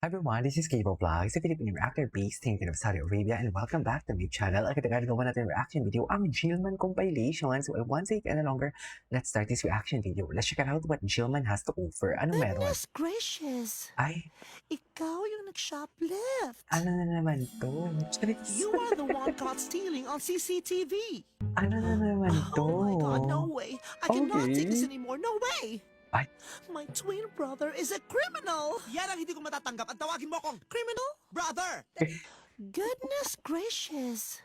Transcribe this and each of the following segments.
Hi everyone, this is Cable Vlogs, a Filipino reactor based thinking of Saudi Arabia, and welcome back to my channel. Agad gawa natin reaction video ang Jillman compilation. So I won't take any longer. Let's start this reaction video. Let's check out what Jillman has to offer. Ano meron? Goodness gracious! Ay, Ikaw yung nag-shoplift. ano na naman to? Charis. You are the one caught stealing on CCTV. Ano na naman to? Oh my god, no way. I cannot take this Okay. anymore. No way. Ay. My twin brother is a criminal. Yan ang hindi ko matatanggap. At tawagin mo akong criminal brother. Goodness gracious.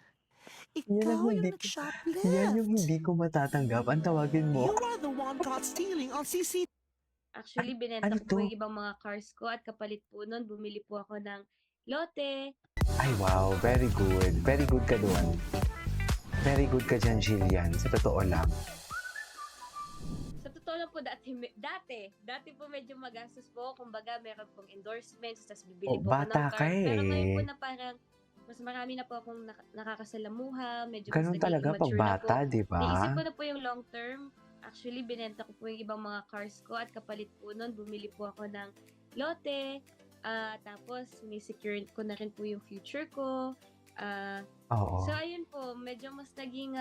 Yan ang Ikaw yung hindi, nag-shoplift. yan yung hindi ko matatanggap. Ang tawagin mo. You are the one caught stealing on CCTV. Actually, binenta ano ko to? po yung ibang mga cars ko at kapalit po nun, bumili po ako ng lote. Ay wow, very good. Very good ka doon. Very good ka dyan, Jillian. Sa totoo lang. Sa totoo lang po, dati po medyo magastos po. Kumbaga, meron pong endorsements, tapos bibili Oh, po ako ng bata car. ka Pero ngayon po eh. na parang, mas marami na po akong nakakasalamuha, medyo mas Ganun nagiging talaga pag mature na po. bata, di ba? Naisip ko na po yung long term. Actually, binenta ko po yung ibang mga cars ko at kapalit po nun, bumili po ako ng lote. Tapos, secure ko na rin po yung future ko. Oo. So, ayun po, medyo mas naging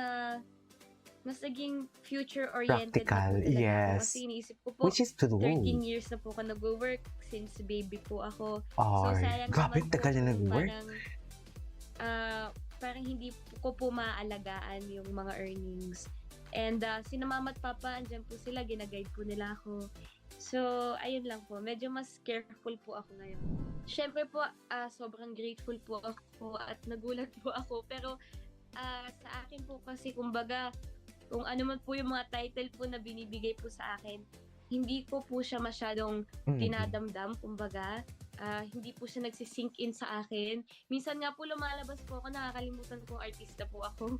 future-oriented Practical, na po talaga ako. yes. Kasi iniisip ko po, Which is true. 13 years na po ako nag-work since baby po ako. Ay, sayang grabe, naman po tagal na kung nag-work. parang hindi ko po maaalagaan yung mga earnings. And si mama at papa, andyan po sila, ginaguide po nila ako. So, ayun lang po. Medyo mas careful po ako ngayon. Siyempre po, sobrang grateful po ako at nagulat po ako. Pero sa akin po kasi, kumbaga, kung ano man po yung mga title po na binibigay po sa akin, hindi ko po siya masyadong dinadamdam, kumbaga. Hindi po siya nagsisink in sa akin. Minsan nga po lumalabas po ako, nakakalimutan kong artista po ako.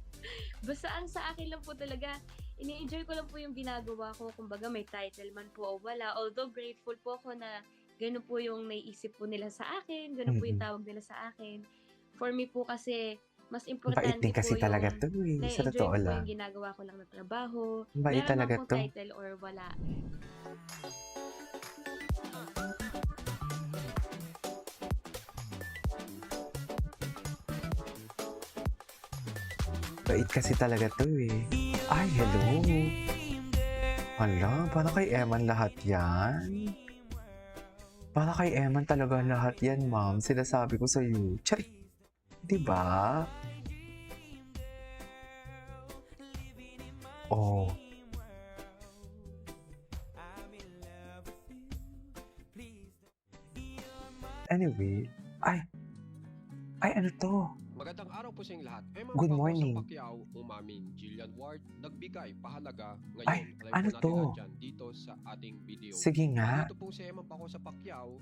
Basta ang sa akin lang po talaga, ini-enjoy ko lang po yung ginagawa ko. Kumbaga may title man po o wala. Although grateful po ako na gano'n po yung naiisip po nila sa akin, gano'n po yung tawag nila sa akin. For me po kasi, mas Bait importante din kasi po talaga yung to eh. Sa na-enjoy totoo ko po lang. yung ginagawa ko lang na trabaho. Bait Meron talaga akong to. title or wala. Bait kasi talaga to eh. Ay, hello. Hala, para kay Eman lahat yan. Para kay Eman talaga lahat yan, ma'am. Sinasabi ko sa'yo. Chay! Diba? Oh. Anyway, ay, ano to? Magandang araw po sa inyong lahat. Good morning. Sa Pacquiao, umaming Jillian Ward, nagbigay pahalaga Ay, ngayon. ano po natin to? lahat yan dito sa ating video. Sige nga. Dito po si Eman Paco sa Pacquiao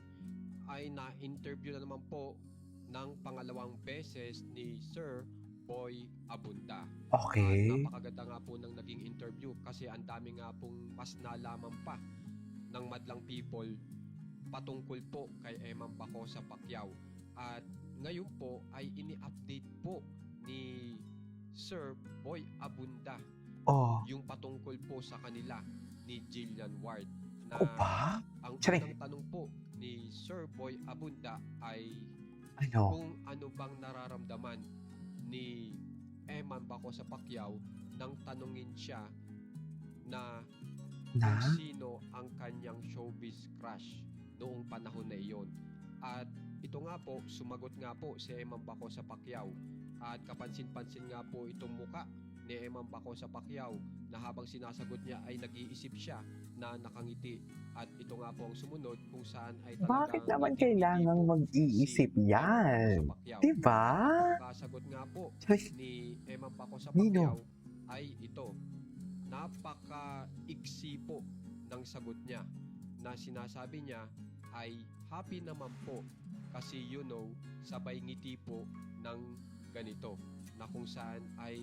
ay na-interview na naman po ng pangalawang beses ni Sir Boy Abunda. Okay. At napakaganda nga po ng naging interview kasi ang dami nga pong mas nalaman pa ng madlang people patungkol po kay Eman Paco sa Pacquiao. At ngayon po ay ini-update po ni Sir Boy Abunda Oh. yung patungkol po sa kanila ni Jillian Ward. Na Ako ba? ang Tsari. unang tanong po ni Sir Boy Abunda ay Ano? kung ano bang nararamdaman ni Eman Paco sa Pacquiao nang tanungin siya na Na? kung sino ang kanyang showbiz crush noong panahon na iyon. At ito nga po, sumagot nga po si Eman Paco sa Pacquiao. At kapansin-pansin nga po itong muka ni Eman Paco sa Pacquiao na habang sinasagot niya ay nag-iisip siya na nakangiti. At ito nga po ang sumunod kung saan ay talagang Bakit naman ngiti-ngiti kailangang po mag-iisip si Eman Paco yan? sa Pacquiao. Diba? At kasagot nga po Ay, ni Eman Paco sa Nino? Pacquiao ay ito. Napaka-iksi po ng sagot niya na sinasabi niya ay happy naman po kasi sabay ngiti po ng ganito na kung saan ay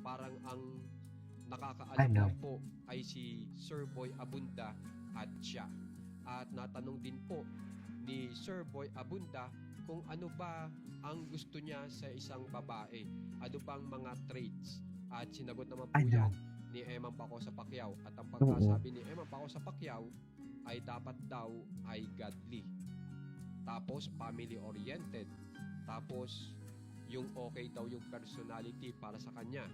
parang ang nakakaalam Ano? lang po ay si Sir Boy Abunda at siya. At natanong din po ni Sir Boy Abunda kung ano ba ang gusto niya sa isang babae. Ano bang mga traits? At sinagot naman po Ano? yan ni Eman Paco sa Pacquiao. At ang pagkasabi ni Eman Paco sa Pacquiao ay dapat daw ay godly. tapos family-oriented, tapos yung okay daw yung personality para sa kanya,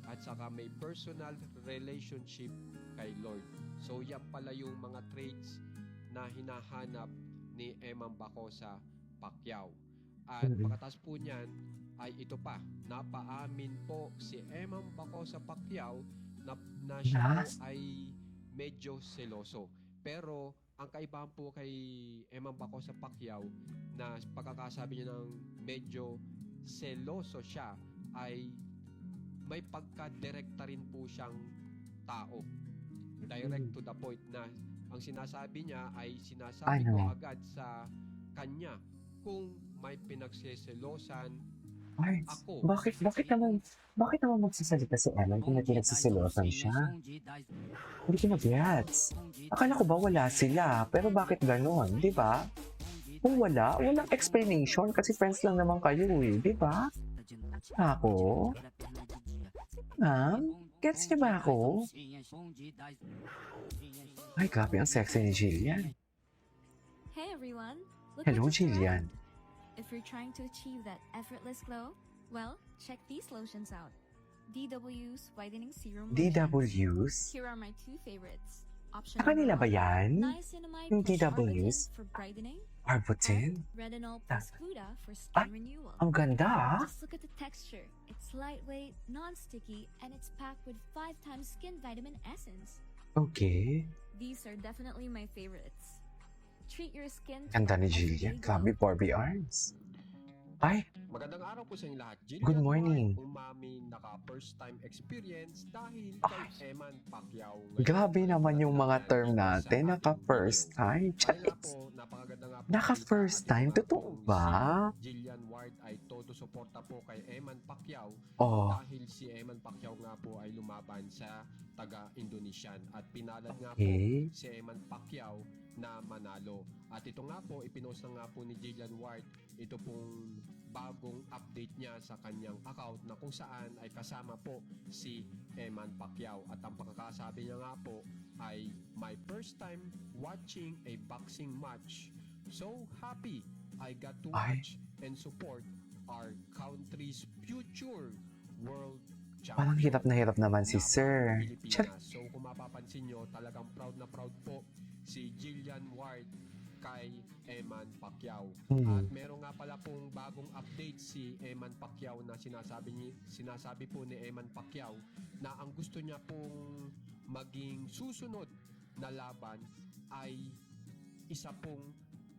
at saka may personal relationship kay Lord. So yan pala yung mga traits na hinahanap ni Eman Bacosa Pacquiao. At pagkatapos po niyan ay ito pa, napaamin po si Eman Bacosa Pacquiao na siya po ay medyo seloso. Pero ang kaibahan po kay Eman Bacosa Pacquiao na pagkakasabi niya ng medyo seloso siya ay may pagka-direkta rin po siyang tao. Direct to the point na ang sinasabi niya ay sinasabi ko agad sa kanya kung may pinagseselosan Ay, ako. bakit naman magsasalita si Eman kung may pinagsiselosan siya? Hindi ko na-gets. Akala ko ba wala sila, pero bakit ganon, di ba? Kung walang explanation kasi friends lang naman kayo eh, di ba? Ako? Ma'am? Gets niyo ba ako? Ay, grabe ang sexy ni Jillian. Hey everyone! Look Hello, what just Jillian. arrived. If you're trying to achieve that effortless glow, well, check these lotions out. DW's Whitening Serum Lotion. DWs? Here are my two favorites. Option Sa kanila ba number yan? one, niacinamide Yung plus DWs? Arbutin for brightening, Arbutin? and retinol plus Huda for skin Ah, renewal. Ang ganda ah. Just look at the texture. It's lightweight, non-sticky, and it's packed with 5 times skin vitamin essence. Okay. These are definitely my favorites. Treat your skin to Ganda ni an Jillian. everyday Grabe, glow. Barbie arms. Ay, Magandang araw po sa inyo lahat. Jillian Good morning. White, umami naka first time experience dahil Ay. kay Eman Pacquiao. grabe naman yung mga term natin. Naka-first time. Kaya Charis. po, napakaganda nga po. Naka-first time? Totoo ba? Si Jillian Ward ay todo suporta po kay Eman Pacquiao Oh, dahil si Eman Pacquiao nga po ay lumaban sa taga-Indonesian at pinalad nga po okay. si Eman Pacquiao na manalo. At ito nga po, ipinost na nga po ni Jillian Ward ito pong bagong update niya sa kanyang account na kung saan ay kasama po si Eman Pacquiao. At ang pagkakasabi niya nga po ay my first time watching a boxing match. So happy I got to Ay. watch and support our country's future world champion. Parang hirap na hirap naman si na Sir. Pilipinas. Charis. So kung mapapansin nyo, talagang proud na proud po si Jillian Ward kay Eman Pacquiao. At meron nga pala pong bagong update si Eman Pacquiao na sinasabi po ni Eman Pacquiao na ang gusto niya pong maging susunod na laban ay isa pong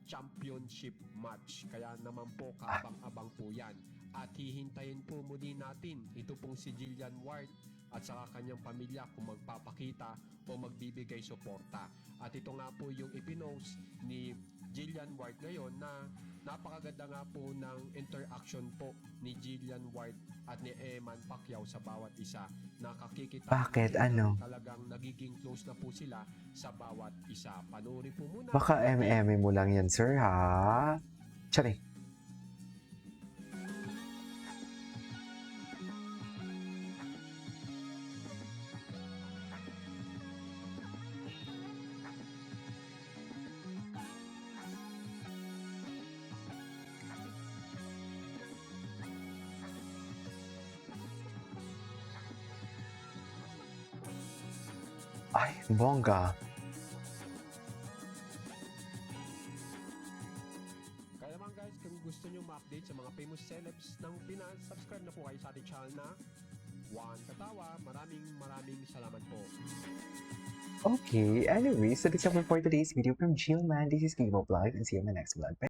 championship match. Kaya naman po kaabang-abang po yan. At hihintayin po muli natin ito pong si Jillian Ward at saka kanyang pamilya kung magpapakita o magbibigay suporta. At ito nga po yung ipinost ni Jillian Ward ngayon na napakaganda nga po ng interaction po ni Jillian Ward at ni Eman Pacquiao sa bawat isa. Nakakikita Bakit? Ano? talagang nagiging close na po sila sa bawat isa. Panoorin po muna. Baka MM mo lang yan, Sir, ha? Charis. Ay, bongga. Kaya naman guys, kung gusto nyo ma-update sa mga famous celebs ng Pinas, subscribe na po kayo sa ating channel na Juan Katawa. Maraming salamat po. Okay, anyway, so that's all for today's video from Jillman. This is Kibo Vlog and see you in my next vlog. Bye.